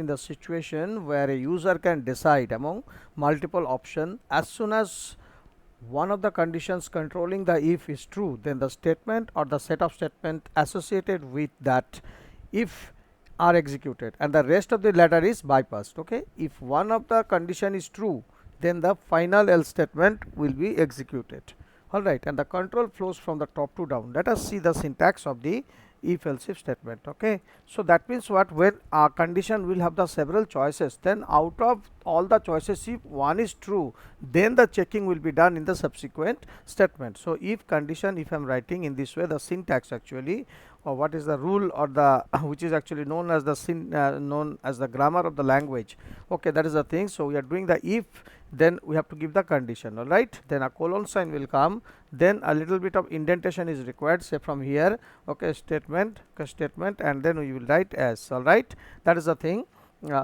in the situation where a user can decide among multiple options. As soon as one of the conditions controlling the if is true, then the statement or the set of statement associated with that if are executed and the rest of the ladder is bypassed. Okay, if one of the condition is true, then the final else statement will be executed. All right, and the control flows from the top to down. Let us see the syntax of the if else if statement. Okay, so that means what, when a condition will have the several choices, then out of all the choices, if one is true, then the checking will be done in the subsequent statement. So if condition, if I'm writing in this way, the syntax actually, or what is the rule, or the which is actually known as the grammar of the language. Okay, that is the thing. So we are doing the if, then we have to give the condition. All right, then a colon sign will come, then a little bit of indentation is required, say from here. Okay, statement, and then we will write as. All right, that is the thing.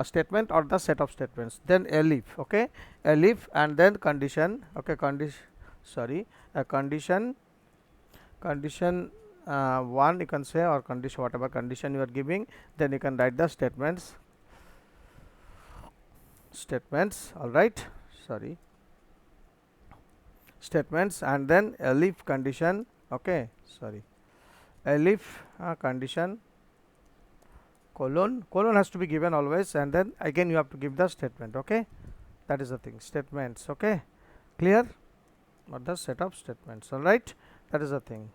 Statement or the set of statements, then elif. Okay, elif and then condition. Okay, condition 1 you can say, or condition, whatever condition you are giving, then you can write the statements. All right, statements, and then elif condition. Okay, elif condition colon has to be given always, and then again you have to give the statement. Okay, that is the thing, statements. Okay, clear, or the set of statements. All right, that is the thing.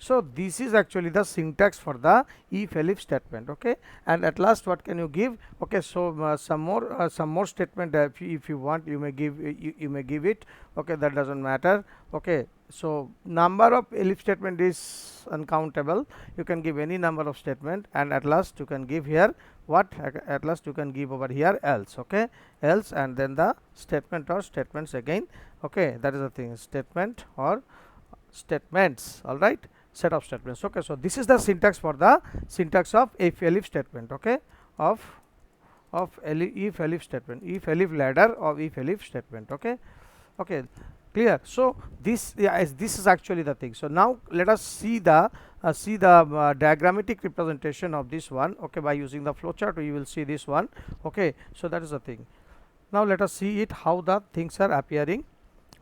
So this is actually the syntax for the if elif statement. Okay, and at last what can you give? Okay, so some more statement, if you want, you may give, you may give it. Okay, that doesn't matter. Okay, so number of elif statement is uncountable. You can give any number of statement, and at last you can give here what, at last you can give over here else. Okay, else, and then the statement or statements again. Okay, that is the thing, statement or statements. All right, set of statements. Okay, so this is the syntax for the syntax of if elif statement. Okay, of if elif statement, if elif ladder, or if elif statement. Okay, okay, clear. So this, yeah, this is actually the thing. So now let us see the diagrammatic representation of this one. Okay, by using the flowchart you will see this one. Okay, so that is the thing. Now let us see it, how the things are appearing.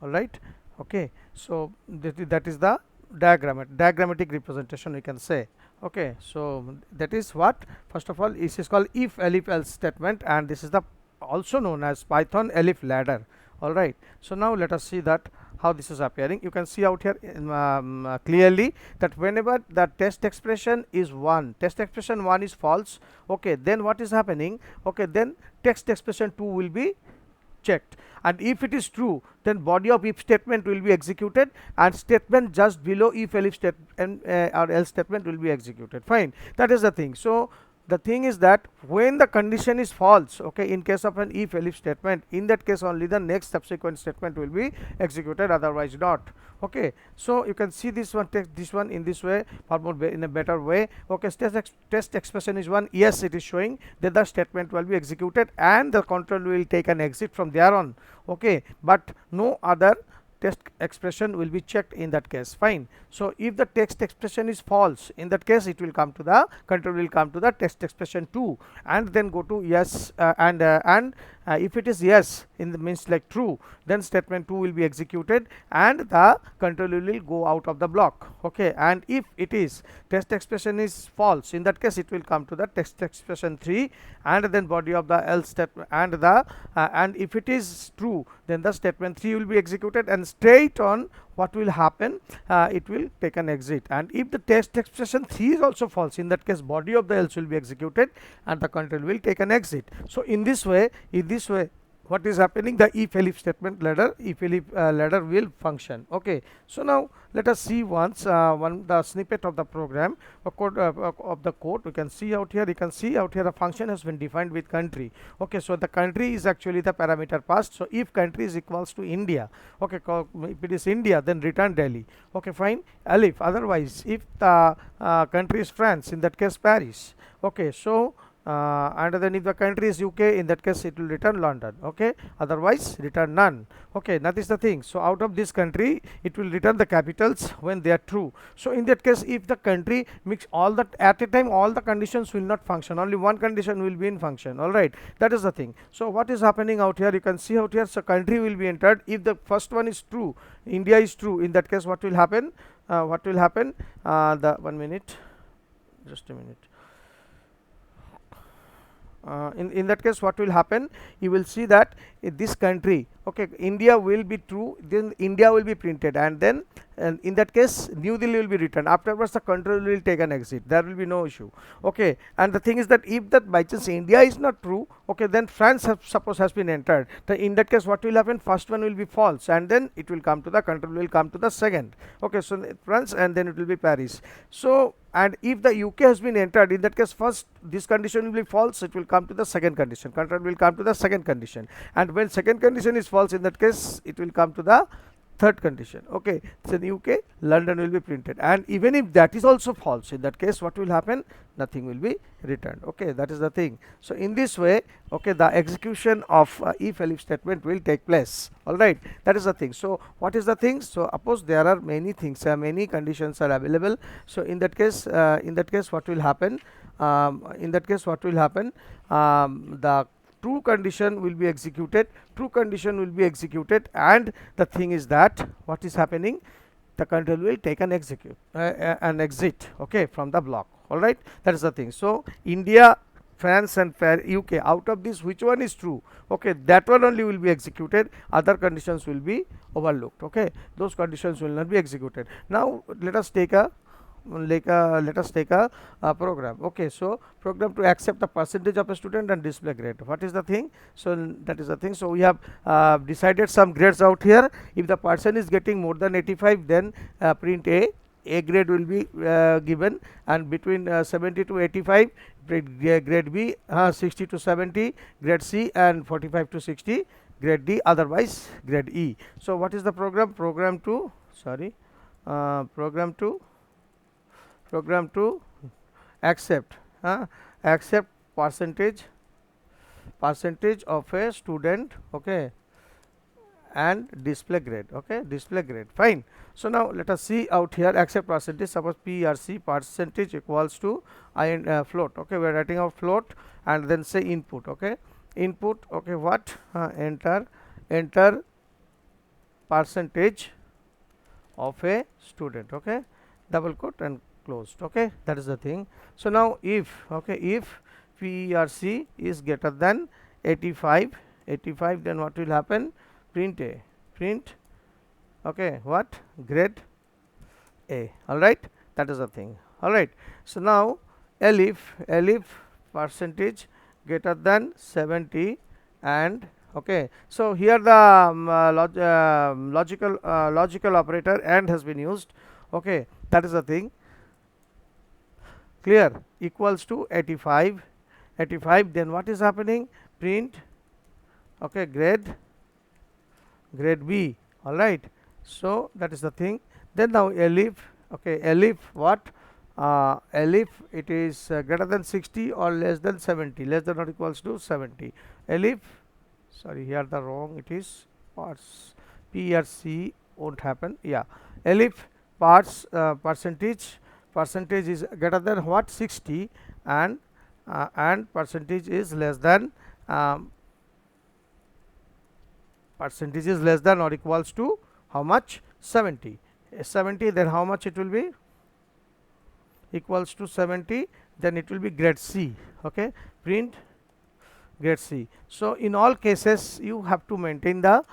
All right, okay, so that is the diagrammatic representation, we can say. Okay, so that is what, first of all, this is called if elif else statement, and this is the also known as Python elif ladder. All right, so now let us see that how this is appearing. You can see out here clearly that whenever the test expression is 1, test expression 1 is false. Okay, then what is happening? Okay, then text expression 2 will be checked, and if it is true, then body of if statement will be executed, and statement just below if elif statement or else statement will be executed. Fine, that is the thing. So the thing is that when the condition is false, okay, in case of an if elif statement, in that case only the next subsequent statement will be executed, otherwise not. Okay, so you can see this one, take this one in this way, or more in a better way. Okay, test expression is 1, yes, it is showing that the statement will be executed, and the control will take an exit from there on. Okay, but no other test expression will be checked in that case. Fine, so if the text expression is false, in that case it will come to the control will come to the text expression 2, and then go to yes, and if it is yes, in the means like true, then statement 2 will be executed, and the control will go out of the block. Okay, and if it is test expression is false, in that case it will come to the text expression 3, and then body of the else statement, and the and if it is true, then the statement 3 will be executed, and straight on what will happen, it will take an exit. And if the test expression 3 is also false, in that case body of the else will be executed, and the control will take an exit. So in this way, what is happening, the if elif statement ladder, if elif ladder will function. Okay, so now let us see once the snippet of the program, of the code. We can see out here, you can see out here a function has been defined with country. Okay, so the country is actually the parameter passed. So if country is equals to India, okay, if it is India, then return Delhi. Okay, fine, elif. Otherwise, if the country is France, in that case Paris. Okay, so and then if the country is UK, in that case it will return London. Okay, otherwise return none. Okay, that is the thing. So out of this country it will return the capitals when they are true. So in that case, if the country mix all that at a time, all the conditions will not function, only one condition will be in function. All right, that is the thing. So what is happening out here, you can see out here, so country will be entered. If the first one is true, India is true, in that case what will happen, the 1 minute, just a minute. In that case what will happen, you will see that this country, okay, India will be true, then India will be printed, and then in that case New Delhi will be written. Afterwards the country will take an exit, there will be no issue. Okay, and the thing is that if that by chance India is not true, okay, then France suppose has been entered, in that case what will happen, first one will be false, and then it will come to the country will come to the second. Okay, so France, and then it will be Paris. So and if the UK has been entered, in that case first this condition will be false, it will come to the second condition, country will come to the second condition, and when second condition is false, in that case it will come to the third condition. Okay, so in UK London will be printed, and even if that is also false, in that case what will happen, nothing will be returned. Okay, that is the thing. So in this way, okay, the execution of if elif statement will take place. All right, that is the thing. So what is the thing, so suppose there are many things, many conditions are available. So in that case what will happen, the true condition will be executed, and the thing is that what is happening, the control will take an exit, okay, from the block. All right, that is the thing. So India, France and UK, out of this which one is true, okay, that one only will be executed, other conditions will be overlooked. Okay, those conditions will not be executed. Now let us take a program. Okay, so program to accept the percentage of a student and display grade. What is the thing, so that is the thing. So we have decided some grades out here. If the person is getting more than 85, then print A grade will be given, and between 70 to 85 grade B, 60 to 70 grade C, and 45 to 60 grade D, otherwise grade E. So what is the program, program to accept percentage of a student, okay, and display grade. Okay, display grade, fine. So now let us see out here, accept percentage, suppose PRC percentage equals to float. Okay, we are writing out float, and then say input. Okay, input, okay, what, enter percentage of a student. Okay, double quote and closed. Okay, that is the thing. So now if PRC is greater than 85, then what will happen, print A, okay, what, grade A. All right, that is the thing. All right, so now elif percentage greater than 70, and okay, so here the logical operator AND has been used. Okay, that is the thing. Clear, equals to 85, then what is happening, print, okay, grade B. All right, so that is the thing. Then now elif, okay, elif what, elif it is greater than 60 or less than 70, less than or equals to 70. Elif, sorry, here the wrong, it is parts, PRC won't happen. Yeah, elif parts percentage is greater than what, 60, and percentage is less than or equals to how much, 70. 70, then how much it will be, equals to 70, then it will be grade C. Okay, print grade C. So in all cases you have to maintain the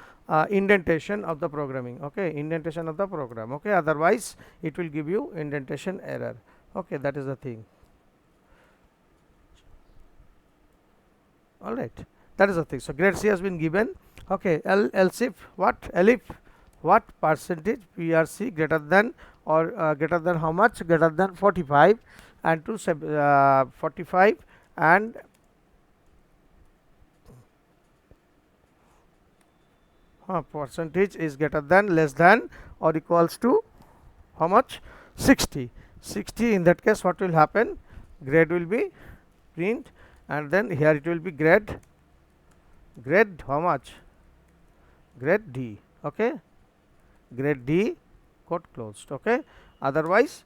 indentation of the programming. Okay, indentation of the program. Okay, otherwise it will give you indentation error. Okay, that is the thing. All right, that is the thing. So grade C has been given. Okay, else if what, elif what, percentage PRC greater than or greater than how much, greater than 45, and to 45, and percentage is greater than, less than or equals to how much, 60. In that case what will happen, grade will be print and then here it will be grade how much, grade D, okay, grade D, quote closed, okay, otherwise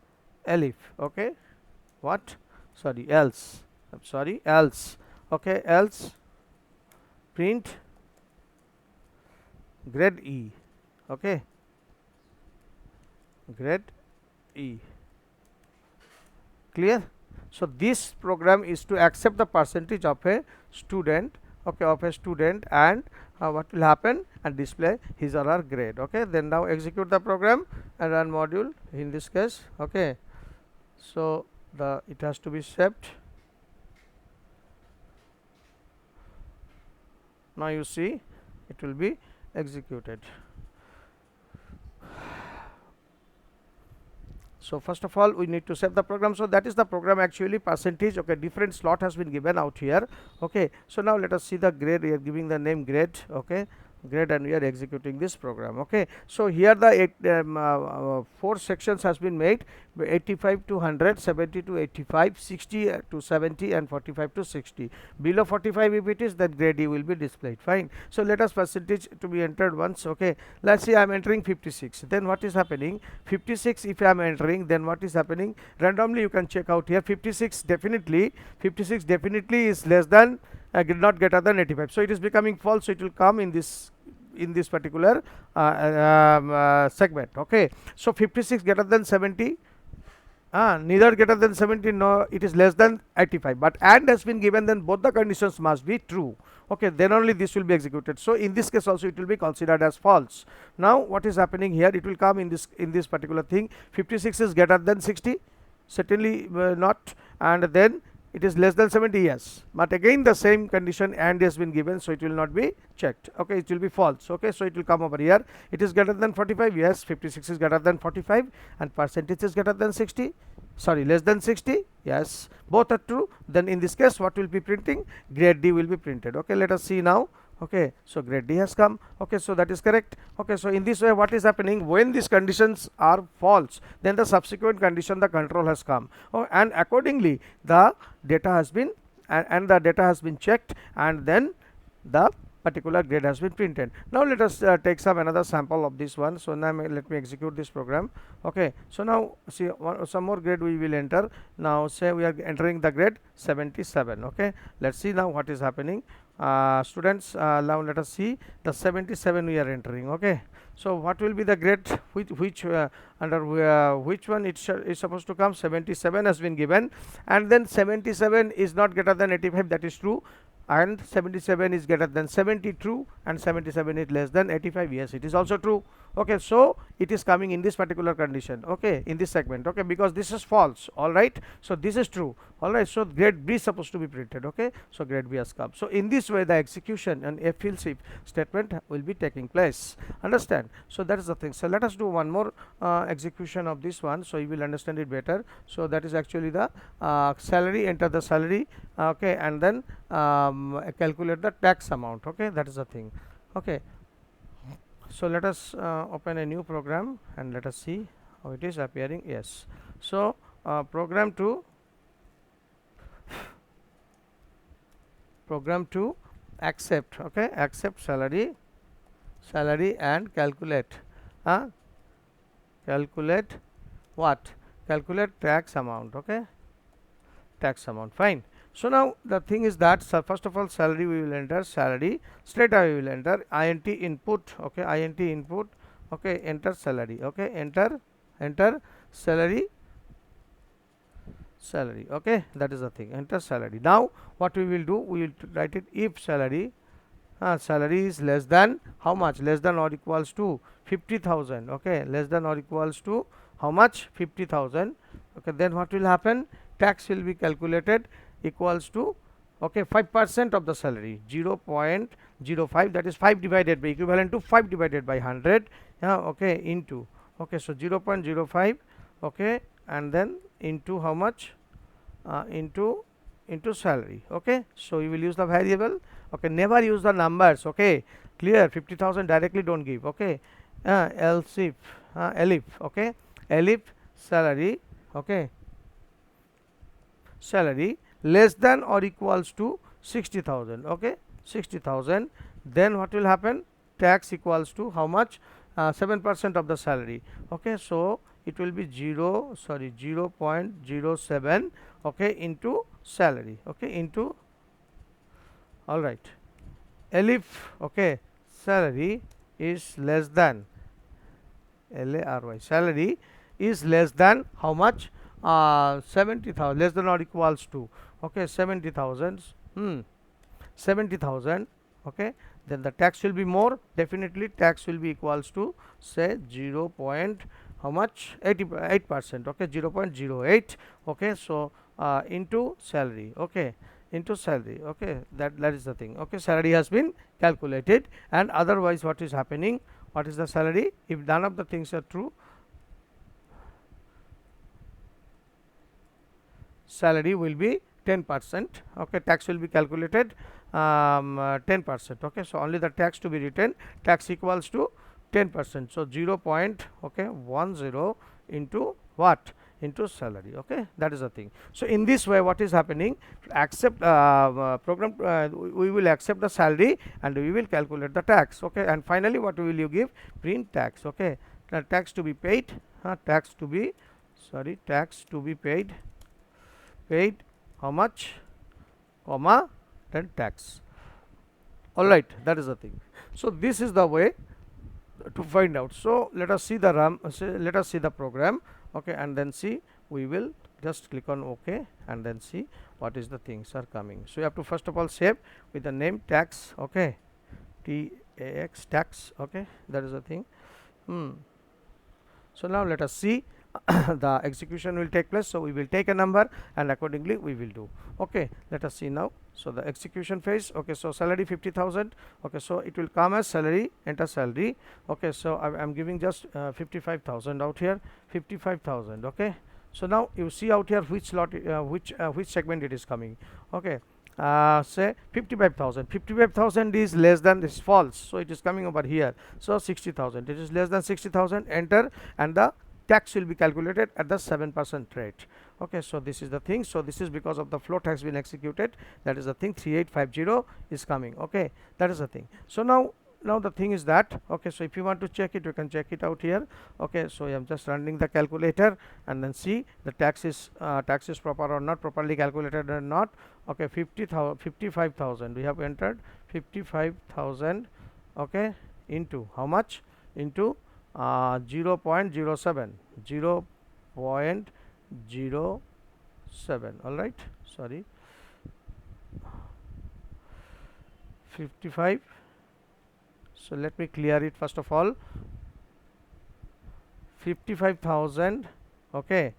elif, okay, what, sorry, else, I'm sorry, else, okay, else print grade E, okay, grade E, clear. So this program is to accept the percentage of a student, okay, of a student, and what will happen, and display his or her grade, okay. Then now execute the program and run module in this case, okay. So it has to be saved. Now you see it will be executed. So first of all we need to save the program. So that is the program actually, percentage, okay, different slot has been given out here, okay. So now let us see the grade. We are giving the name grade, okay, grade, and we are executing this program, okay. So here the 4 sections has been made: 85 to 100, 70 to 85, 60 to 70, and 45 to 60. Below 45 if it is, then grade E will be displayed, fine. So let us percentage to be entered once, okay. Let's see, I am entering 56, then what is happening, 56 if I am entering, then what is happening, randomly you can check out here, 56 definitely is less than, not greater than 85, so it is becoming false, so it will come in this particular segment, okay. So 56 greater than 70, neither greater than 70, no, it is less than 85, but and has been given, then both the conditions must be true, okay, then only this will be executed. So in this case also it will be considered as false. Now what is happening here, it will come in this particular thing, 56 is greater than 60, certainly not, and then it is less than 70, yes, but again the same condition and has been given, so it will not be checked, okay, it will be false, okay. So it will come over here, it is greater than 45, yes, 56 is greater than 45, and percentage is greater than 60, sorry, less than 60, yes, both are true, then in this case what will be printing, grade D will be printed, okay. Let us see now, okay. So grade D has come, okay, so that is correct, okay. So in this way what is happening, when these conditions are false, then the subsequent condition, the control has come, and accordingly the data has been and the data has been checked, and then the particular grade has been printed. Now let us take some another sample of this one. So now let me execute this program, okay. So now see some more grade we will enter. Now say we are entering the grade 77, okay. Let's see now what is happening, students. Now let us see the 77 we are entering, okay. So what will be the grade, which under which one it is supposed to come, 77 has been given, and then 77 is not greater than 85, that is true, and 77 is greater than 70, true, and 77 is less than 85, yes, it is also true, okay. So it is coming in this particular condition, okay, in this segment, okay, because this is false, all right. So this is true, all right. So grade B is supposed to be printed, okay. So grade B has come. So in this way the execution and if else if statement will be taking place, understand. So that is the thing. So let us do one more execution of this one, so you will understand it better. So that is actually the salary, enter the salary, okay, and then calculate the tax amount, okay, that is the thing, okay. So let us open a new program and let us see how it is appearing, yes. So program to accept, okay, accept salary and calculate calculate what, calculate tax amount, okay, tax amount, fine. So now the thing is that, first of all salary we will enter, salary, straight away we will enter int input, okay, int input, okay, enter salary, okay, enter salary, okay, that is the thing, enter salary. Now what we will do, we will write it, if salary salary is less than how much, less than or equals to 50,000, okay, less than or equals to how much, 50,000, okay, then what will happen, tax will be calculated equals to, okay, 5% of the salary, 0.05, that is 5 divided by, equivalent to 5 divided by 100, okay, into, okay, so 0.05, okay, and then into how much, into salary, okay. So you will use the variable, okay, never use the numbers, okay, clear, 50,000 directly don't give, okay, else if elif, okay, elif salary, okay, salary, less than or equals to 60,000. Okay, 60,000. Then what will happen? Tax equals to how much? 7% of the salary. Okay, so it will be 0.07, okay, into salary. Okay, into, all right, if, okay, salary is less than, LARY, salary is less than how much? 70,000, less than or equals to, okay, 70,000. 70,000. Okay, then the tax will be more. Definitely tax will be equals to, say, 0 point how much? 88%. Okay, 0.08. Okay, so into salary. Okay, into salary. Okay, that is the thing. Okay, salary has been calculated, and otherwise what is happening? What is the salary? If none of the things are true, salary will be 10%. Okay, tax will be calculated 10%. Okay, so only the tax to be written, tax equals to 10%. So 0. Okay, 10 into what? Into salary. Okay, that is the thing. So in this way, what is happening? Accept program, we will accept the salary and we will calculate the tax. Okay, and finally what will you give? Print tax. Okay, tax to be paid, tax to be, sorry, tax to be paid how much, comma, then tax. All right, that is the thing. So this is the way to find out. So let us see the let us see the program. Okay, and then see, we will just click on OK and then see what is the things are coming. So you have to first of all save with the name tax. Okay, TAX, tax. Okay, that is the thing. So now let us see the execution will take place. So we will take a number and accordingly we will do. Okay, let us see now. So the execution phase. Okay, so salary 50,000. Okay, so it will come as salary, enter salary. Okay, so I am giving just 55,000 out here, 55,000. Okay, so now you see out here which lot, which segment it is coming. Okay, say 55,000. 55,000 is less than, this false, so it is coming over here. So 60,000, it is less than 60,000, enter, and the tax will be calculated at the 7% rate. Okay, so this is the thing. So this is because of the float has been executed, that is the thing. 3850 is coming. Okay, that is the thing. So now the thing is that, okay, so if you want to check it, you can check it out here. Okay, so I am just running the calculator and then see the tax is proper or not, properly calculated or not. Okay, 55,000 we have entered, 55,000. Okay, into how much? Into 0.07, 0.07. all right, sorry, 55. So let me clear it first of all. 55,000, okay,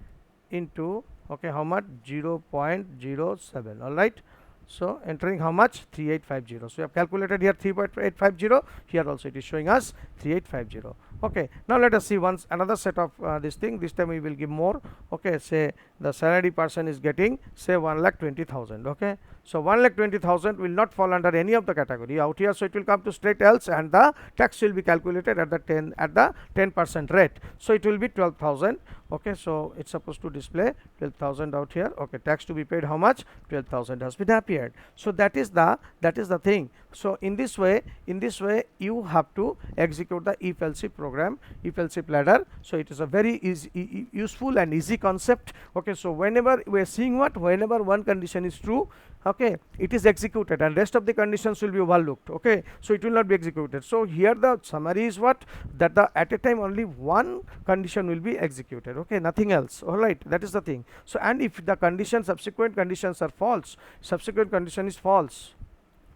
into, okay, how much? 0.07. all right, so entering how much? 3850. So we have calculated here 3.850, here also it is showing us 3850. Okay, now let us see once another set of this thing. This time we will give more. Okay, say the salary person is getting, say, 1,20,000. Okay, so 1,20,000 will not fall under any of the category out here, so it will come to straight else, and the tax will be calculated at the 10% rate. So it will be 12,000. Okay, so it's supposed to display 12,000 out here. Okay, tax to be paid how much? 12,000 has been appeared. So that is the thing. So in this way you have to execute the if else if program, if else if ladder. So it is a very easy, useful and easy concept. Okay, so whenever we are seeing what, whenever one condition is true, okay, it is executed and rest of the conditions will be overlooked. Okay, so it will not be executed. So here the summary is what, that at a time only one condition will be executed. Okay, nothing else. All right, that is the thing. So and if the subsequent conditions are false, subsequent condition is false,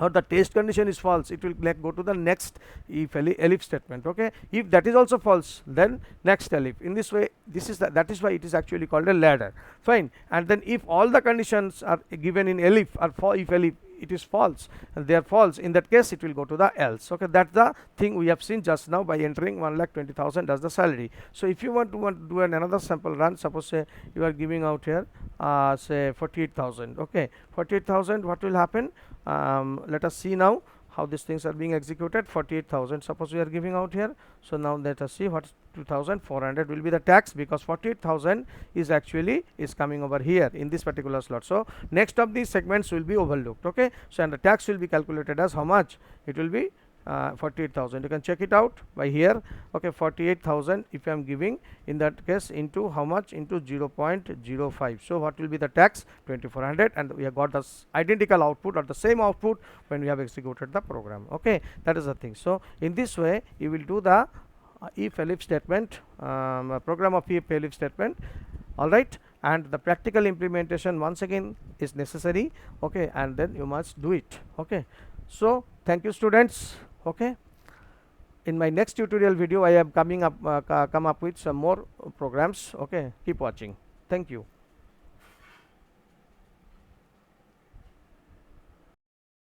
or the test condition is false, it will go to the next if elif statement. Okay, if that is also false, then next elif. In this way, that is why it is actually called a ladder. Fine. And then if all the conditions are given in elif or for if elif it is false and they are false, in that case it will go to the else. Okay, that's the thing we have seen just now by entering 1,20,000 as the salary. So if you want to do another sample run, suppose say you are giving out here say 48,000. Okay, 48,000, what will happen? Let us see now how these things are being executed. 48,000 suppose we are giving out here. So now let us see what 2,400 will be the tax, because 48,000 is actually is coming over here in this particular slot. So next of these segments will be overlooked. Okay, so and the tax will be calculated as how much? It will be 48,000. You can check it out by here. Okay, 48,000 if I am giving in that case into how much? Into 0.05. So what will be the tax? 2,400, and we have got the identical output or the same output when we have executed the program. Okay, that is the thing. So in this way you will do the if elif statement, program of if elif statement. All right, and the practical implementation once again is necessary. Okay, and then you must do it. Okay, so thank you students. Okay, in my next tutorial video I am coming up come up with some more programs. Okay, keep watching. Thank you.